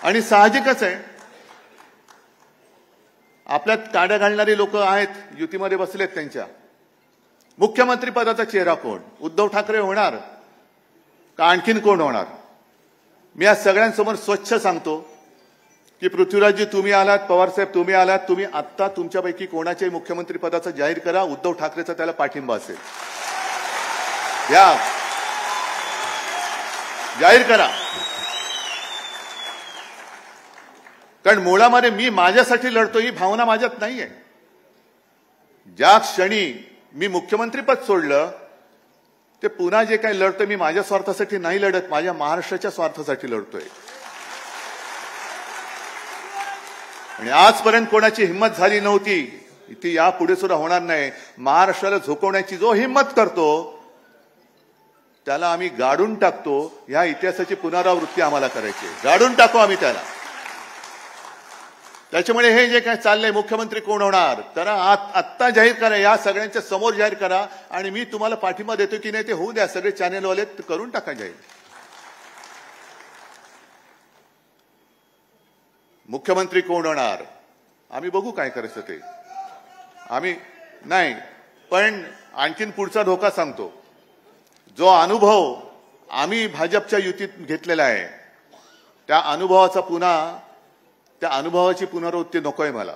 आणि साहजिकच आहे, आपल्यात काड्या घालणारी लोक आहेत, युतीमध्ये बसलेत, त्यांच्या मुख्यमंत्री पदाचा चेहरा कोण? उद्धव ठाकरे होणार का आणखीन कोण होणार? मी आज सगळ्यांसमोर स्वच्छ सांगतो की पृथ्वीराजजी तुम्ही आलात, पवारसाहेब तुम्ही आलात, तुम्ही आत्ता तुमच्यापैकी कोणाच्याही मुख्यमंत्री पदाचा जाहीर करा, उद्धव ठाकरेचा त्याला पाठिंबा असेल, या जाहीर करा. कारण मुळामध्ये मी माझ्यासाठी लढतो ही भावना माझ्यात नाहीये. ज्या क्षणी मी मुख्यमंत्रीपद सोडलं ते पुन्हा जे काही लढतं मी माझ्या स्वार्थासाठी नाही लढत, माझ्या महाराष्ट्राच्या स्वार्थासाठी लढतोय. आणि आजपर्यंत कोणाची हिंमत झाली नव्हती, ती यापुढे सुद्धा होणार नाही. महाराष्ट्राला झोकवण्याची जो हिंमत करतो त्याला आम्ही गाडून टाकतो. ह्या इतिहासाची पुनरावृत्ती आम्हाला करायची, गाडून टाकू आम्ही त्याला. त्याच्यामुळे हे जे काय चाललंय, मुख्यमंत्री कोण होणार तर आत्ता जाहीर करा, या सगळ्यांच्या समोर जाहीर करा. आणि मी तुम्हाला पाठिंबा देतो की नाही ते होऊ द्या, सगळे चॅनेलवाले करून टाका जाहीर. मुख्यमंत्री कोण होणार आम्ही बघू काय करायचं ते, आम्ही नाही. पण आणखीन पुढचा धोका सांगतो, जो अनुभव आम्ही भाजपच्या युतीत घेतलेला आहे त्या अनुभवाची पुनरावृत्ती नकोय मला.